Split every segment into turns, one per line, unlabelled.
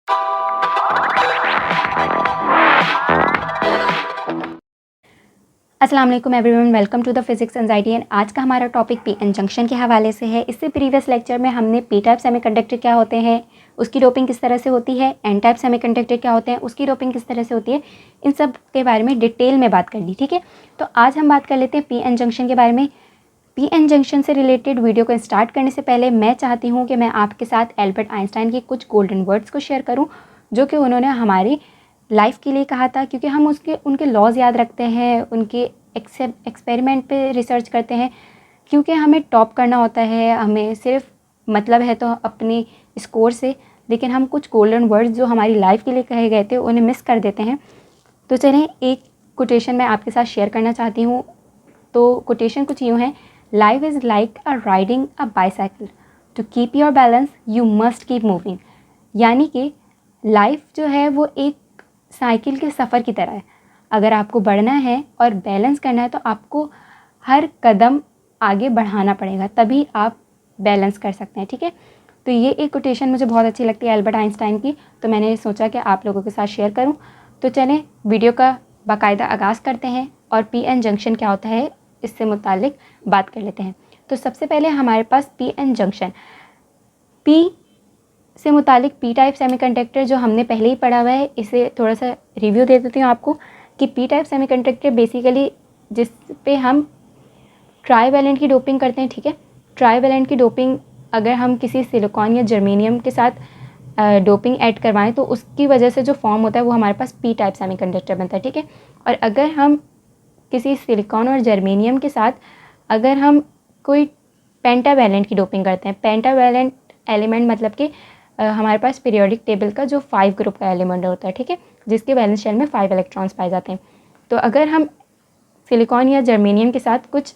अस्सलाम वालेकुम everyone, welcome to the physics anxiety. And आज का हमारा टॉपिक पीएन जंक्शन के हवाले से है। इससे प्रीवियस लेक्चर में हमने पी टाइप सेमीकंडक्टर क्या होते हैं, उसकी डोपिंग किस तरह से होती है, एन टाइप सेमीकंडक्टर क्या होते हैं, उसकी डोपिंग किस तरह से होती है, इन सब के बारे में डिटेल में बात कर ली। ठीक है, तो आज हम बात कर लेते हैं पीएन जंक्शन के बारे में। पीएन जंक्शन से रिलेटेड वीडियो को स्टार्ट करने से पहले मैं चाहती हूँ कि मैं आपके साथ एल्बर्ट आइंस्टाइन के कुछ गोल्डन वर्ड्स को शेयर करूँ, जो कि उन्होंने हमारी लाइफ के लिए कहा था। क्योंकि हम उनके लॉज याद रखते हैं, उनके एक्सपेरिमेंट पे रिसर्च करते हैं, क्योंकि हमें टॉप करना होता है, हमें सिर्फ मतलब है तो अपनी स्कोर से, लेकिन हम कुछ गोल्डन वर्ड्स जो हमारी लाइफ के लिए कहे गए थे उन्हें मिस कर देते हैं। तो चलें, एक कोटेशन मैं आपके साथ शेयर करना चाहती हूँ। तो कोटेशन कुछ यूँ है: life is like a riding a bicycle, to keep your balance you must keep moving. यानी कि लाइफ जो है वो एक साइकिल के सफ़र की तरह है। अगर आपको बढ़ना है और बैलेंस करना है तो आपको हर कदम आगे बढ़ाना पड़ेगा, तभी आप बैलेंस कर सकते हैं। ठीक है, तो ये एक कोटेशन मुझे बहुत अच्छी लगती है एल्बर्ट आइंस्टाइन की, तो मैंने सोचा कि आप लोगों के साथ शेयर करूं। तो चलें वीडियो का बाकायदा आगाज़ करते हैं और पीएन जंक्शन क्या होता है इससे मुतालिक बात कर लेते हैं। तो सबसे पहले हमारे पास पीएन जंक्शन, पी से मुतालिक पी टाइप सेमीकंडक्टर जो हमने पहले ही पढ़ा हुआ है, इसे थोड़ा सा रिव्यू दे देती हूँ आपको कि पी टाइप सेमीकंडक्टर बेसिकली जिस पे हम ट्राईवैलेंट की डोपिंग करते हैं। ठीक है, ट्राईवैलेंट की डोपिंग अगर हम किसी सिलिकॉन या जर्मेनियम के साथ डोपिंग ऐड करवाएं तो उसकी वजह से जो फॉर्म होता है वो हमारे पास पी टाइप सेमीकंडक्टर बनता है। ठीक है, और अगर हम किसी सिलिकॉन और जर्मेनियम के साथ अगर हम कोई पेंटावैलेंट की डोपिंग करते हैं, पेंटावैलेंट एलिमेंट मतलब कि हमारे पास पीरियोडिक टेबल का जो 5 ग्रुप का एलिमेंट होता है, ठीक है, जिसके वैलेंस शेल में 5 इलेक्ट्रॉन्स पाए जाते हैं। तो अगर हम सिलिकॉन या जर्मेनियम के साथ कुछ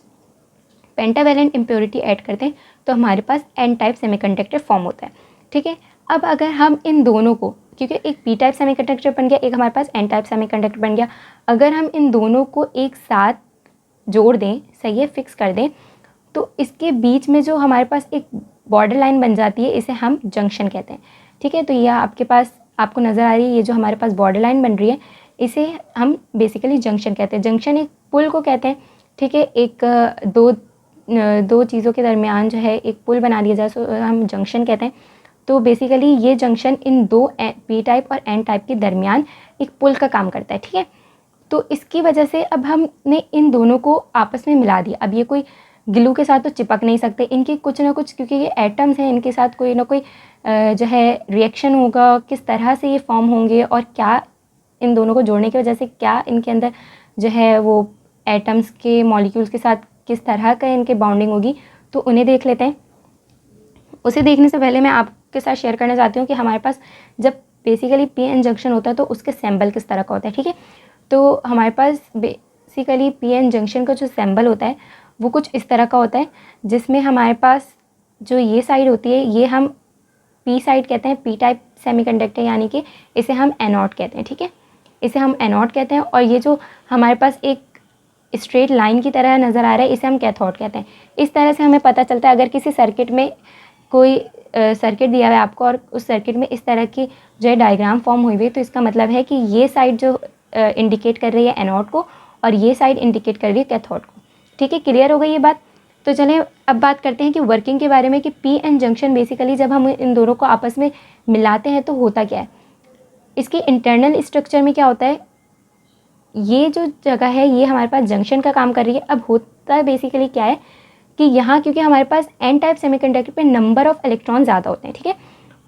पेंटावैलेंट इम्प्योरिटी ऐड करते हैं तो हमारे पास एन टाइप सेमीकंडक्टर फॉर्म होता है। ठीक है, अब अगर हम इन दोनों को, क्योंकि एक पी टाइप सेमीकंडक्टर बन गया, एक हमारे पास एन टाइप सेमीकंडक्टर बन गया, अगर हम इन दोनों को एक साथ जोड़ दें, सही है, फिक्स कर दें, तो इसके बीच में जो हमारे पास एक बॉर्डर लाइन बन जाती है, इसे हम जंक्शन कहते हैं। ठीक है, तो यह आपके पास आपको नज़र आ रही है, ये जो हमारे पास बॉर्डर लाइन बन रही है इसे हम बेसिकली जंक्शन कहते हैं। जंक्शन एक पुल को कहते हैं। ठीक है, एक दो चीज़ों के दरमियान जो है एक पुल बना दिया जाए सो हम जंक्शन कहते हैं। तो बेसिकली ये जंक्शन इन दो पी टाइप और एन टाइप के दरमियान एक पुल का काम करता है। ठीक है, तो इसकी वजह से अब हमने इन दोनों को आपस में मिला दिया। अब ये कोई ग्लू के साथ तो चिपक नहीं सकते, इनके कुछ ना कुछ, क्योंकि ये एटम्स हैं, इनके साथ कोई ना कोई जो है रिएक्शन होगा, किस तरह से ये फॉर्म होंगे और क्या इन दोनों को जोड़ने की वजह से क्या इनके अंदर जो है वो एटम्स के मॉलिक्यूल्स के साथ किस तरह का इनके बाउंडिंग होगी, तो उन्हें देख लेते हैं। उसे देखने से पहले मैं आपके साथ शेयर करना चाहती हूँ कि हमारे पास जब बेसिकली पीएन जंक्शन होता है तो उसके सिंबल किस तरह का होता है। ठीक है, तो हमारे पास बेसिकली पीएन जंक्शन का जो सिंबल होता है वो कुछ इस तरह का होता है, जिसमें हमारे पास जो ये साइड होती है ये हम पी साइड कहते हैं, पी टाइप सेमीकंडक्टर, यानी कि इसे हम एनोड कहते हैं। ठीक है, इसे हम एनोड कहते हैं। और ये जो हमारे पास एक स्ट्रेट लाइन की तरह नज़र आ रहा है इसे हम कैथोड कहते हैं। इस तरह से हमें पता चलता है, अगर किसी सर्किट में कोई सर्किट दिया हुआ है आपको और उस सर्किट में इस तरह की जो है डायग्राम फॉर्म हुई हुई है, तो इसका मतलब है कि ये साइड जो इंडिकेट कर रही है एनोड को और ये साइड इंडिकेट कर रही है कैथोड को। ठीक है, क्लियर हो गई ये बात। तो चलें अब बात करते हैं कि वर्किंग के बारे में, कि पी एन जंक्शन बेसिकली जब हम इन दोनों को आपस में मिलाते हैं तो होता क्या है। इसके इंटरनल स्ट्रक्चर में क्या होता है, ये जो जगह है ये हमारे पास जंक्शन का काम कर रही है। अब होता है बेसिकली क्या है कि यहाँ क्योंकि हमारे पास एन टाइप सेमीकंडक्टर पे नंबर ऑफ़ इलेक्ट्रॉन ज़्यादा होते हैं, ठीक है,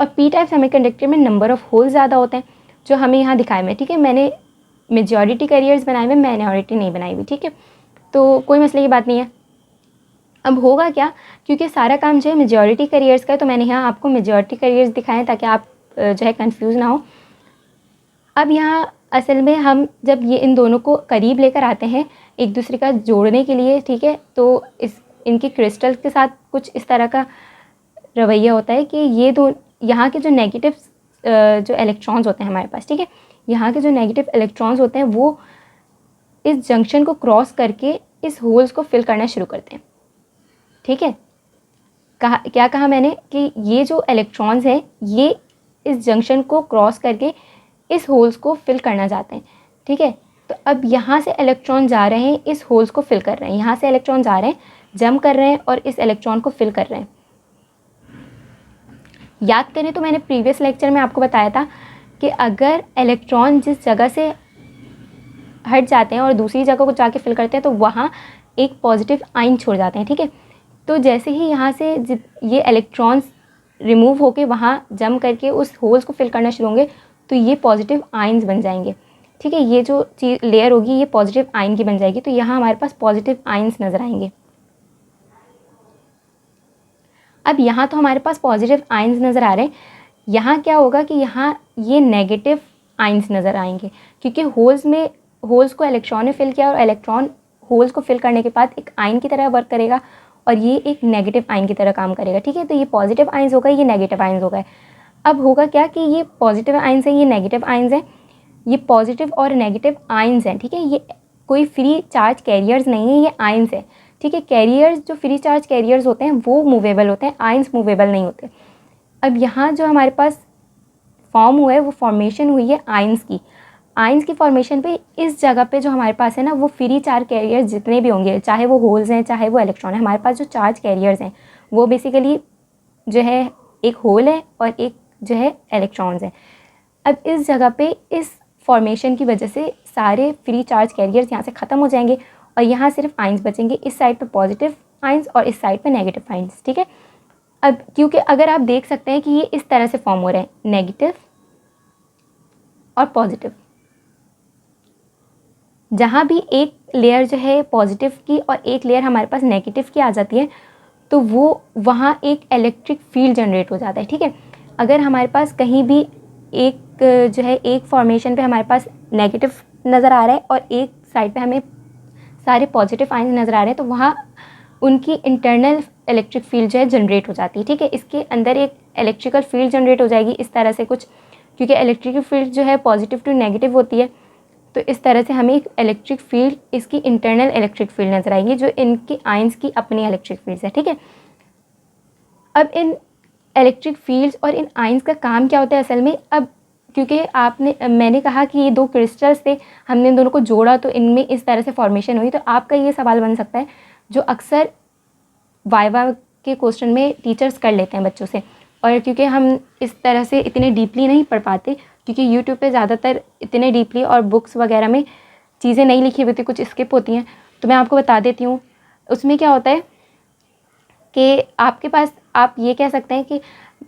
और पी टाइप सेमीकंडक्टर में नंबर ऑफ़ होल ज़्यादा होते हैं, जो हमें यहाँ दिखाए हुए। ठीक है, मैंने मेजॉरिटी कैरियर्स बनाए हुए, माइनॉरिटी नहीं बनाई हुई। ठीक है, तो कोई मसले की बात नहीं है। अब होगा क्या, क्योंकि सारा काम जो है मेजॉरिटी कैरियर्स का है, तो मैंने यहाँ आपको मेजॉरिटी कैरियर्स दिखाएं ताकि आप जो है कंफ्यूज ना हो। अब यहाँ असल में हम जब ये इन दोनों को करीब लेकर आते हैं एक दूसरे का जोड़ने के लिए, ठीक है, तो इनके क्रिस्टल के साथ कुछ इस तरह का रवैया होता है कि ये दो यहाँ के जो नेगेटिव जो इलेक्ट्रॉन्स होते हैं हमारे पास, ठीक है, यहाँ के जो नेगेटिव इलेक्ट्रॉन्स होते हैं वो इस जंक्शन को क्रॉस करके इस होल्स को फिल करना शुरू करते हैं। ठीक है, क्या कहा मैंने कि ये जो इलेक्ट्रॉन्स हैं ये इस जंक्शन को क्रॉस करके इस होल्स को फिल करना चाहते हैं, ठीक है। तो अब यहाँ से इलेक्ट्रॉन जा रहे हैं, इस होल्स को फिल कर रहे हैं, यहाँ से इलेक्ट्रॉन जा रहे हैं, जंप कर रहे हैं और इस इलेक्ट्रॉन को फिल कर रहे हैं। याद करें तो मैंने प्रीवियस लेक्चर में आपको बताया था कि अगर इलेक्ट्रॉन जिस जगह से हट जाते हैं और दूसरी जगह को जाके फिल करते हैं तो वहाँ एक पॉजिटिव आयन छोड़ जाते हैं, ठीक है। तो जैसे ही यहाँ से ये इलेक्ट्रॉन्स रिमूव होके वहाँ जंप करके उस होल्स को फिल करना शुरू होंगे तो ये पॉजिटिव आयन्स बन जाएंगे, ठीक है। ये जो चीज़ लेयर होगी ये पॉजिटिव आयन की बन जाएगी, तो यहाँ हमारे पास पॉजिटिव आयन्स नज़र आएंगे। अब यहाँ तो हमारे पास पॉजिटिव आयन्स नज़र आ रहे हैं, यहाँ क्या होगा कि यहाँ ये नेगेटिव आयन्स नज़र आएंगे, क्योंकि होल्स को इलेक्ट्रॉन ने फिल किया और इलेक्ट्रॉन होल्स को फिल करने के बाद एक आयन की तरह वर्क करेगा और ये एक नेगेटिव आयन की तरह काम करेगा, ठीक है। तो ये पॉजिटिव आयन्स होगा, ये नेगेटिव आयन्स होगा। अब होगा क्या कि ये पॉजिटिव आयन्स हैं, ये नेगेटिव आयन्स हैं, ये पॉजिटिव और नेगेटिव आयन्स हैं, ठीक है। ये कोई फ्री चार्ज कैरियर्स नहीं है, ये आयन्स है, ठीक है। कैरियर्स जो फ्री चार्ज कैरियर्स होते हैं वो मूवेबल होते हैं, आयन्स मूवेबल नहीं होते। अब यहाँ जो हमारे पास फॉर्म हुआ है वो फॉर्मेशन हुई है आयन्स की। आयन्स की फॉर्मेशन पे इस जगह पे जो हमारे पास है ना वो फ्री चार्ज कैरियर्स जितने भी होंगे, चाहे वो होल्स हैं चाहे वो इलेक्ट्रॉन है, हमारे पास जो चार्ज कैरियर्स हैं वो बेसिकली जो है एक होल है और एक जो है इलेक्ट्रॉन्स हैं। अब इस जगह पे इस फॉर्मेशन की वजह से सारे फ्री चार्ज कैरियर्स यहाँ से ख़त्म हो जाएंगे और यहाँ सिर्फ आयन्स बचेंगे, इस साइड पे पॉजिटिव आयन्स और इस साइड पे नेगेटिव आयन्स, ठीक है। अब क्योंकि अगर आप देख सकते हैं कि ये इस तरह से फॉर्म हो रहे हैं, नेगेटिव और पॉजिटिव, जहाँ भी एक लेयर जो है पॉजिटिव की और एक लेयर हमारे पास नेगेटिव की आ जाती है तो वो वहाँ एक इलेक्ट्रिक फील्ड जनरेट हो जाता है, ठीक है। अगर हमारे पास कहीं भी एक जो है एक फॉर्मेशन पे हमारे पास नेगेटिव नज़र आ रहा है और एक साइड पे हमें सारे पॉजिटिव आयन नज़र आ रहे हैं तो वहाँ उनकी इंटरनल इलेक्ट्रिक फील्ड जो है जनरेट हो जाती है, ठीक है। इसके अंदर एक इलेक्ट्रिकल फील्ड जनरेट हो जाएगी इस तरह से कुछ, क्योंकि इलेक्ट्रिकल फील्ड जो है पॉजिटिव टू नेगेटिव होती है, तो इस तरह से हमें एक इलेक्ट्रिक फील्ड, इसकी इंटरनल इलेक्ट्रिक फील्ड नज़र आएगी जो इनकी आयन्स की अपनी इलेक्ट्रिक फील्ड्स है, ठीक है। अब इन इलेक्ट्रिक फील्ड्स और इन आयन्स का काम क्या होता है असल में, अब क्योंकि मैंने कहा कि ये दो क्रिस्टल्स थे, हमने इन दोनों को जोड़ा तो इनमें इस तरह से फॉर्मेशन हुई, तो आपका ये सवाल बन सकता है जो अक्सर वाइवा के क्वेश्चन में टीचर्स कर लेते हैं बच्चों से, और क्योंकि हम इस तरह से इतने डीपली नहीं पढ़ पाते क्योंकि यूट्यूब पे ज़्यादातर इतने डीपली और बुक्स वगैरह में चीज़ें नहीं लिखी होती, कुछ स्किप होती हैं, तो मैं आपको बता देती हूँ। उसमें क्या होता है कि आपके पास आप ये कह सकते हैं कि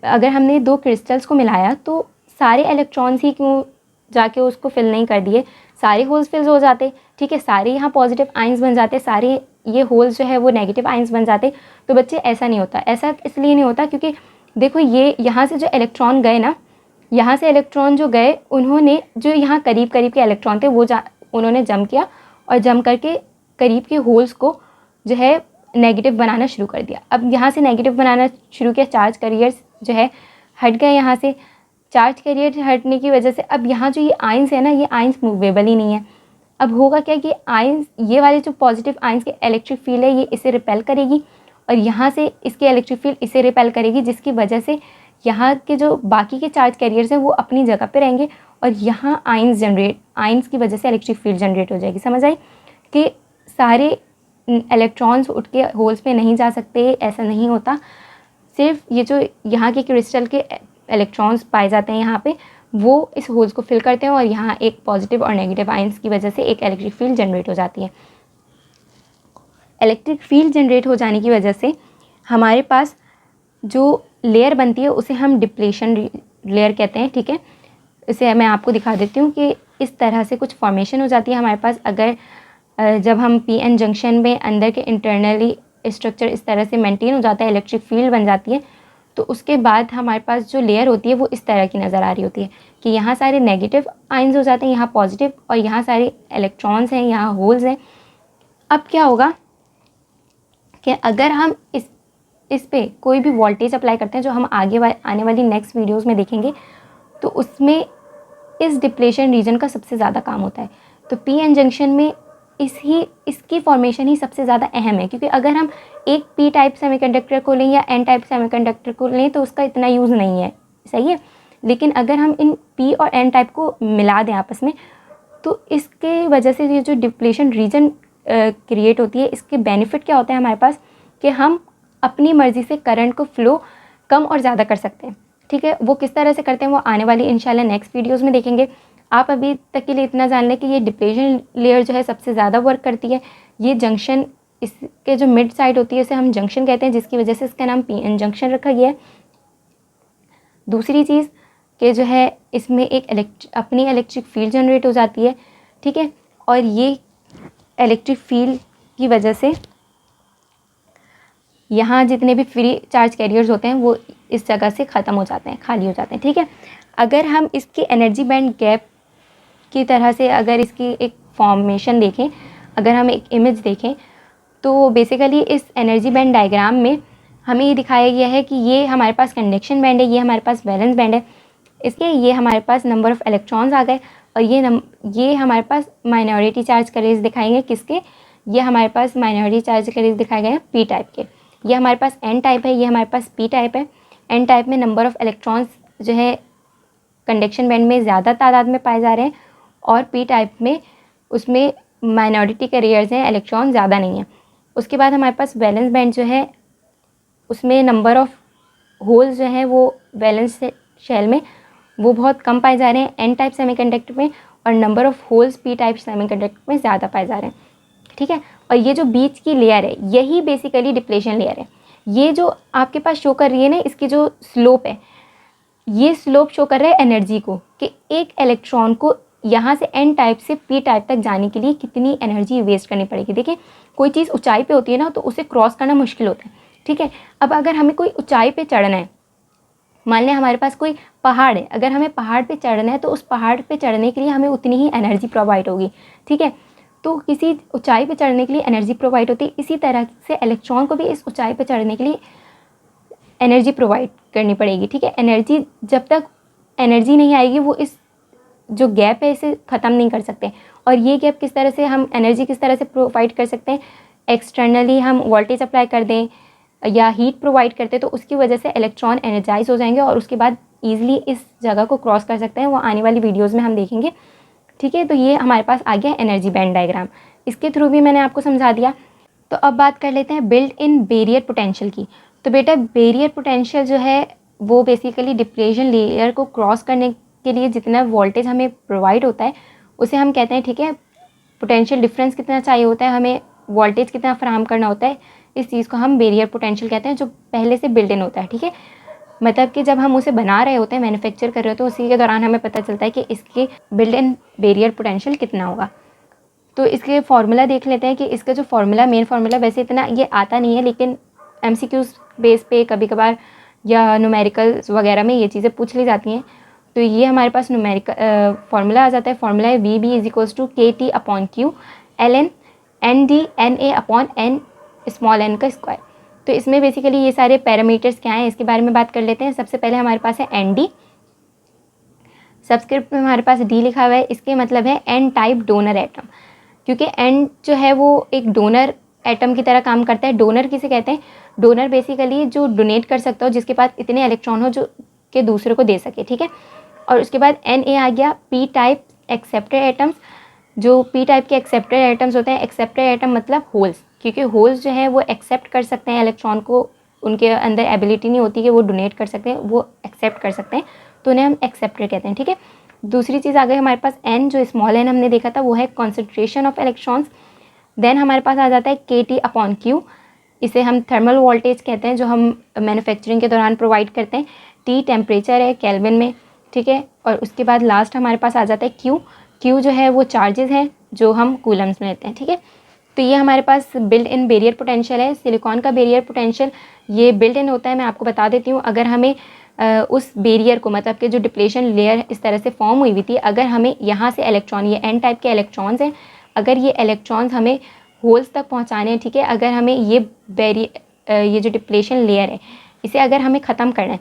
अगर हमने दो क्रिस्टल्स को मिलाया तो सारे इलेक्ट्रॉन्स ही क्यों जाके उसको फिल नहीं कर दिए, सारे होल्स फिल हो जाते, ठीक है, सारे यहाँ पॉजिटिव आयन्स बन जाते, सारे ये होल्स जो है वो नेगेटिव आयन्स बन जाते। तो बच्चे ऐसा नहीं होता, ऐसा इसलिए नहीं होता क्योंकि देखो ये यहाँ से जो इलेक्ट्रॉन गए ना, यहाँ से इलेक्ट्रॉन जो गए उन्होंने जो यहाँ करीब करीब के इलेक्ट्रॉन थे वो उन्होंने जंप किया और जंप करके करीब के होल्स को जो है नेगेटिव बनाना शुरू कर दिया। अब यहाँ से नेगेटिव बनाना शुरू किया, चार्ज कैरियर्स जो है हट गए, यहाँ से चार्ज कैरियर हटने की वजह से अब यहाँ जो ये आयन्स है ना, ये आयन्स मूवेबल ही नहीं है। अब होगा क्या कि आयन्स, ये वाले जो पॉजिटिव आयन्स के इलेक्ट्रिक फील्ड है ये इसे रिपेल करेगी और यहाँ से इसकी इलेक्ट्रिक फील्ड इसे रिपेल करेगी, जिसकी वजह से यहाँ के जो बाकी के चार्ज कैरियर्स हैं वो अपनी जगह पे रहेंगे और यहाँ आयन्स की वजह से इलेक्ट्रिक फील्ड जनरेट हो जाएगी। समझ आई कि सारे इलेक्ट्रॉन्स उठ के होल्स पे नहीं जा सकते, ऐसा नहीं होता। सिर्फ ये जो यहाँ के क्रिस्टल के इलेक्ट्रॉन्स पाए जाते हैं यहाँ पे, वो इस होल्स को फिल करते हैं और यहाँ एक पॉजिटिव और नेगेटिव आयन्स की वजह से एक इलेक्ट्रिक फील्ड जनरेट हो जाती है। इलेक्ट्रिक फील्ड जनरेट हो जाने की वजह से हमारे पास जो लेयर बनती है उसे हम डिप्लेशन लेयर कहते हैं, ठीक है। इसे मैं आपको दिखा देती हूँ कि इस तरह से कुछ फॉर्मेशन हो जाती है हमारे पास। अगर जब हम पीएन जंक्शन में अंदर के इंटरनली स्ट्रक्चर इस तरह से मेंटेन हो जाता है, इलेक्ट्रिक फील्ड बन जाती है, तो उसके बाद हमारे पास जो लेयर होती है वो इस तरह की नज़र आ रही होती है कि यहाँ सारे नेगेटिव आयन्स हो जाते हैं, यहाँ पॉजिटिव, और यहाँ सारे इलेक्ट्रॉन्स हैं, यहाँ होल्स हैं। अब क्या होगा कि अगर हम इस पे कोई भी वोल्टेज अप्लाई करते हैं, जो हम आगे आने वाली नेक्स्ट वीडियोस में देखेंगे, तो उसमें इस डिप्लेशन रीजन का सबसे ज़्यादा काम होता है। तो पीएन जंक्शन में इसकी फॉर्मेशन ही सबसे ज़्यादा अहम है, क्योंकि अगर हम एक पी टाइप सेमीकंडक्टर को लें या एन टाइप सेमीकंडक्टर को लें तो उसका इतना यूज़ नहीं है, सही है। लेकिन अगर हम इन पी और एन टाइप को मिला दें आपस में, तो इसके वजह से ये जो डिप्लेशन रीजन क्रिएट होती है, इसके बेनिफिट क्या होता है हमारे पास कि हम अपनी मर्ज़ी से करंट को फ़्लो कम और ज़्यादा कर सकते हैं। ठीक है, वो किस तरह से करते हैं वो आने वाली इंशाल्लाह नेक्स्ट वीडियोज़ में देखेंगे। आप अभी तक के लिए इतना जान लें कि ये डिप्लेशन लेयर जो है सबसे ज़्यादा वर्क करती है। ये जंक्शन, इसके जो मिड साइड होती है उसे हम जंक्शन कहते हैं, जिसकी वजह से इसका नाम पीएन जंक्शन रखा गया है। दूसरी चीज़ कि जो है इसमें एक अपनी इलेक्ट्रिक फील्ड जनरेट हो जाती है। ठीक है, और ये इलेक्ट्रिक फील्ड की वजह से यहाँ जितने भी फ्री चार्ज कैरियर्स होते हैं वो इस जगह से ख़त्म हो जाते हैं, खाली हो जाते हैं। ठीक है, अगर हम इसकी एनर्जी बैंड गैप की तरह से अगर इसकी एक फॉर्मेशन देखें, अगर हम एक इमेज देखें, तो बेसिकली इस एनर्जी बैंड डायग्राम में हमें ये दिखाया गया है कि ये हमारे पास कंडक्शन बैंड है, ये हमारे पास वैलेंस बैंड है, इसके ये हमारे पास नंबर ऑफ़ इलेक्ट्रॉन्स आ गए, और ये हमारे पास माइनॉरिटी चार्ज कैरियर्स दिखाएंगे किसके, ये हमारे पास माइनॉरिटी चार्ज कैरियर्स दिखाए गए हैं पी टाइप के। ये हमारे पास एन टाइप है, ये हमारे पास पी टाइप है। एन टाइप में नंबर ऑफ़ इलेक्ट्रॉन्स जो है कंडक्शन बैंड में ज़्यादा तादाद में पाए जा रहे हैं, और पी टाइप में उसमें माइनॉरिटी कैरियर्स हैं, इलेक्ट्रॉन ज़्यादा नहीं है। उसके बाद हमारे पास वैलेंस बैंड जो है उसमें नंबर ऑफ़ होल्स जो हैं वो वैलेंस शेल में वो बहुत कम पाए जा रहे हैं एन टाइप सेमीकंडक्टर में, और number of holes P type semiconductor में ज़्यादा पाए जा रहे हैं। ठीक है, और ये जो बीच की लेयर है यही बेसिकली डिप्लेशन लेयर है। ये जो आपके पास शो कर रही है ना, इसकी जो स्लोप है, ये स्लोप शो कर रहा है एनर्जी को, कि एक इलेक्ट्रॉन को यहाँ से एन टाइप से पी टाइप तक जाने के लिए कितनी एनर्जी वेस्ट करनी पड़ेगी। देखिए, कोई चीज़ ऊंचाई पे होती है ना, तो उसे क्रॉस करना मुश्किल होता है। ठीक है, अब अगर हमें कोई ऊंचाई पे चढ़ना है, मान लें हमारे पास कोई पहाड़ है, अगर हमें पहाड़ पे चढ़ना है तो उस पहाड़ पे चढ़ने के लिए हमें उतनी ही एनर्जी प्रोवाइड होगी। ठीक है, तो किसी ऊंचाई पे चढ़ने के लिए एनर्जी प्रोवाइड होती है, इसी तरह से इलेक्ट्रॉन को भी इस ऊंचाई पे चढ़ने के लिए एनर्जी प्रोवाइड करनी पड़ेगी। ठीक है, एनर्जी, जब तक एनर्जी नहीं आएगी वो इस जो गैप है इसे ख़त्म नहीं कर सकते। और ये गैप किस तरह से हम एनर्जी किस तरह से प्रोवाइड कर सकते हैं, एक्सटर्नली हम वोल्टेज अप्लाई कर दें या हीट प्रोवाइड करते हैं, तो उसकी वजह से इलेक्ट्रॉन एनर्जाइज हो जाएंगे और उसके बाद ईजिली इस जगह को क्रॉस कर सकते हैं। वो आने वाली वीडियोज़ में हम देखेंगे। ठीक है, तो ये हमारे पास आ गया एनर्जी बैंड डायग्राम, इसके थ्रू भी मैंने आपको समझा दिया। तो अब बात कर लेते हैं बिल्ट इन बैरियर पोटेंशियल की। तो बेटा बैरियर पोटेंशियल जो है वो बेसिकली डिप्लेशन लेयर को क्रॉस करने के लिए जितना वोल्टेज हमें प्रोवाइड होता है उसे हम कहते हैं। ठीक है, पोटेंशियल डिफरेंस कितना चाहिए होता है, हमें वोल्टेज कितना फराहम करना होता है, इस चीज़ को हम बैरियर पोटेंशियल कहते हैं, जो पहले से बिल्ट इन होता है। ठीक है, मतलब कि जब हम उसे बना रहे होते हैं, मैन्युफैक्चर कर रहे होते हैं, उसी के दौरान हमें पता चलता है कि इसके बिल्ट इन बैरियर पोटेंशियल कितना होगा। तो इसके फार्मूला देख लेते हैं कि इसका जो फार्मूला, मेन फार्मूला वैसे इतना ये आता नहीं है, लेकिन MCQs बेस पे कभी कभार या न्यूमेरिकल्स वगैरह में ये चीज़ें पूछ ली जाती हैं। तो ये हमारे पास न्यूमेरिकल फार्मूला आ जाता है। फार्मूला है VB = KT upon Q ln ND NA upon n small n का स्क्वायर। तो इसमें बेसिकली ये सारे पैरामीटर्स क्या हैं इसके बारे में बात कर लेते हैं। सबसे पहले हमारे पास है ND, सबस्क्रिप्ट में हमारे पास D लिखा हुआ है, इसके मतलब है N टाइप डोनर एटम, क्योंकि N जो है वो एक डोनर एटम की तरह काम करता है। डोनर किसे कहते हैं, डोनर बेसिकली जो डोनेट कर सकता हो, जिसके पास इतने इलेक्ट्रॉन हो जो कि दूसरे को दे सके। ठीक है, और उसके बाद Na आ गया P टाइप एक्सेप्टर एटम्स। जो P टाइप के एक्सेप्टर एटम्स होते हैं, एक्सेप्टर एटम मतलब होल्स, क्योंकि होल्स जो है वो एक्सेप्ट कर सकते हैं इलेक्ट्रॉन को, उनके अंदर एबिलिटी नहीं होती कि वो डोनेट कर सकते हैं, वो एक्सेप्ट कर सकते हैं, तो उन्हें हम एक्सेप्टर कहते हैं। ठीक है, दूसरी चीज़ आ गई हमारे पास N, जो स्मॉल n हमने देखा था वो है कॉन्सेंट्रेशन ऑफ इलेक्ट्रॉन्स। देन हमारे पास आ जाता है KT अपॉन Q, इसे हम थर्मल वोल्टेज कहते हैं, जो हम मैन्युफैक्चरिंग के दौरान प्रोवाइड करते हैं। T टेम्परेचर है केल्विन में। ठीक है, और उसके बाद लास्ट हमारे पास आ जाता है Q जो है वो चार्जेस हैं जो हम कूलम्स में लेते हैं। ठीक है, तो ये हमारे पास बिल्ट इन बैरियर पोटेंशियल है। सिलिकॉन का बैरियर पोटेंशियल ये बिल्ट इन होता है, मैं आपको बता देती हूँ। अगर हमें उस बैरियर को, मतलब कि जो डिप्लेशन लेयर इस तरह से फॉर्म हुई हुई थी, अगर हमें यहाँ से इलेक्ट्रॉन, ये N टाइप के इलेक्ट्रॉन्स हैं, अगर ये इलेक्ट्रॉन्स हमें होल्स तक पहुँचाने हैं, ठीक है, अगर हमें ये जो डिप्लेशन लेयर है इसे अगर हमें ख़त्म करना है,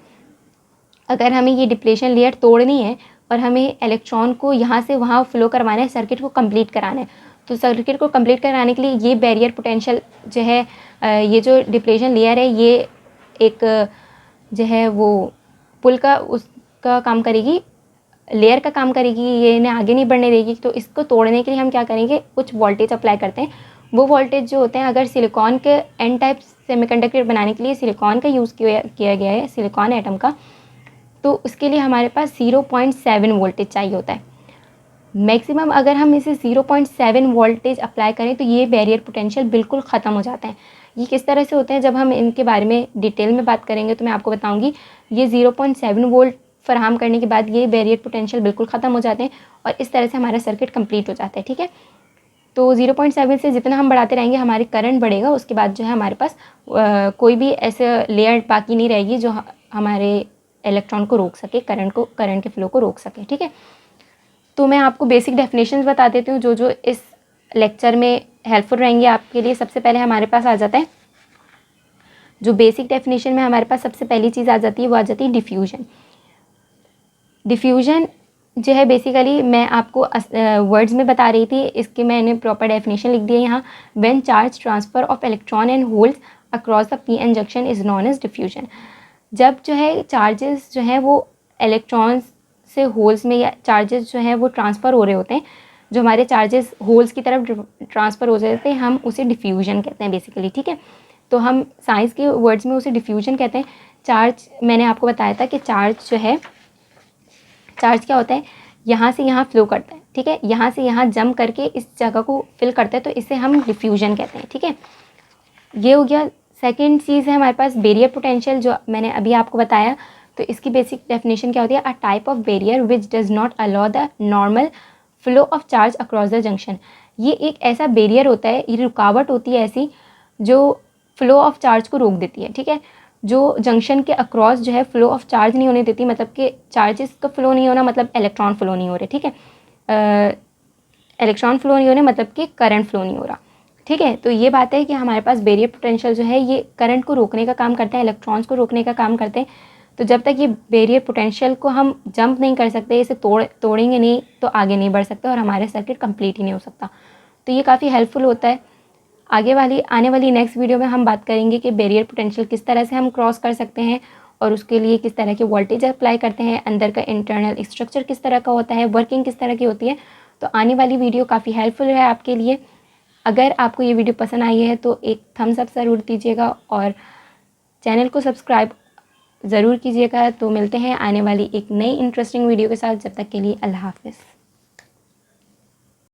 अगर हमें ये डिप्लेशन लेयर तोड़नी है और हमें इलेक्ट्रॉन को यहाँ से वहाँ फ्लो करवाना है, सर्किट को कंप्लीट कराना है, तो सर्किट को कंप्लीट कराने के लिए ये बैरियर पोटेंशियल जो है, ये जो डिप्लेशन लेयर है, ये एक जो है वो पुल का उस का काम करेगी, लेयर का काम करेगी, ये इन्हें आगे नहीं बढ़ने देगी। तो इसको तोड़ने के लिए हम क्या करेंगे, कुछ वोल्टेज अप्लाई करते हैं। वो वोल्टेज जो होते हैं, अगर सिलिकॉन के एन टाइप सेमीकंडक्टर बनाने के लिए सिलिकॉन का यूज़ किया गया है, सिलिकॉन एटम का, तो उसके लिए हमारे पास 0.7 वोल्टेज चाहिए होता है मैक्सिमम। अगर हम इसे 0.7 वोल्टेज अप्लाई करें तो ये बैरियर पोटेंशियल बिल्कुल ख़त्म हो जाते हैं। ये किस तरह से होते हैं, जब हम इनके बारे में डिटेल में बात करेंगे तो मैं आपको बताऊंगी। ये 0.7 वोल्ट फराहम करने के बाद ये बैरियर पोटेंशियल बिल्कुल ख़त्म हो जाते हैं और इस तरह से हमारा सर्किट कंप्लीट हो जाता है। ठीक है, तो 0.7 से जितना हम बढ़ाते रहेंगे हमारी करंट बढ़ेगा। उसके बाद जो है हमारे पास कोई भी ऐसे लेयर बाकी नहीं रहेगी जो हमारे इलेक्ट्रॉन को रोक सके, करंट के फ्लो को रोक सके। ठीक है, तो मैं आपको बेसिक डेफिनेशंस बता देती हूँ जो इस लेक्चर में हेल्पफुल रहेंगे आपके लिए। सबसे पहले हमारे पास आ जाता है, जो बेसिक डेफिनेशन में हमारे पास सबसे पहली चीज़ आ जाती है वो आ जाती है डिफ्यूजन। डिफ्यूजन जो है बेसिकली मैं आपको वर्ड्स में बता रही थी, इसके मैंने प्रॉपर डेफिनेशन लिख दिया यहाँ। When charge transfer of electron and holes across the p n junction is known as diffusion. जब जो है चार्जेस जो हैं वो इलेक्ट्रॉन्स से होल्स में, या चार्जेस जो हैं वो ट्रांसफ़र हो रहे होते हैं, जो हमारे चार्जेस होल्स की तरफ ट्रांसफ़र हो जाते हैं, हम उसे डिफ्यूजन कहते हैं बेसिकली। ठीक है, तो हम साइंस के वर्ड्स में उसे डिफ्यूजन कहते हैं। चार्ज मैंने आपको बताया था कि चार्ज जो है, चार्ज क्या होता है, यहाँ से यहाँ फ्लो करता है। ठीक है, यहाँ से यहाँ जंप करके इस जगह को फिल करता है, तो इसे हम डिफ्यूजन कहते हैं। ठीक है, ये हो गया। सेकेंड चीज़ है हमारे पास बैरियर पोटेंशियल, जो मैंने अभी आपको बताया। तो इसकी बेसिक डेफिनेशन क्या होती है, a type of barrier which does not allow the normal flow of charge across the junction. ये एक ऐसा बैरियर होता है, ये रुकावट होती है ऐसी जो फ्लो ऑफ चार्ज को रोक देती है। ठीक है, जो जंक्शन के अक्रॉस जो है फ्लो ऑफ चार्ज नहीं होने देती, मतलब कि चार्जेस का फ्लो नहीं होना मतलब इलेक्ट्रॉन फ्लो नहीं हो रहे। ठीक है, इलेक्ट्रॉन फ्लो नहीं हो रहे मतलब कि करंट फ्लो नहीं हो रहा। ठीक है, तो ये बात है कि हमारे पास बैरियर पोटेंशियल जो है ये करंट को रोकने का काम करते हैं, इलेक्ट्रॉन्स को रोकने का काम करते हैं। तो जब तक ये बैरियर पोटेंशियल को हम जंप नहीं कर सकते, इसे तोड़ेंगे नहीं, तो आगे नहीं बढ़ सकते और हमारे सर्किट कंप्लीट ही नहीं हो सकता। तो ये काफ़ी हेल्पफुल होता है। आने वाली नेक्स्ट वीडियो में हम बात करेंगे कि बैरियर पोटेंशियल किस तरह से हम क्रॉस कर सकते हैं और उसके लिए किस तरह के वोल्टेज अप्लाई करते हैं, अंदर का इंटरनल स्ट्रक्चर किस तरह का होता है, वर्किंग किस तरह की होती है। तो आने वाली वीडियो काफ़ी हेल्पफुल है आपके लिए। अगर आपको ये वीडियो पसंद आई है तो एक थम्स अप ज़रूर दीजिएगा और चैनल को सब्सक्राइब ज़रूर कीजिएगा। तो मिलते हैं आने वाली एक नई इंटरेस्टिंग वीडियो के साथ। जब तक के लिए अल्लाह हाफ़िज़।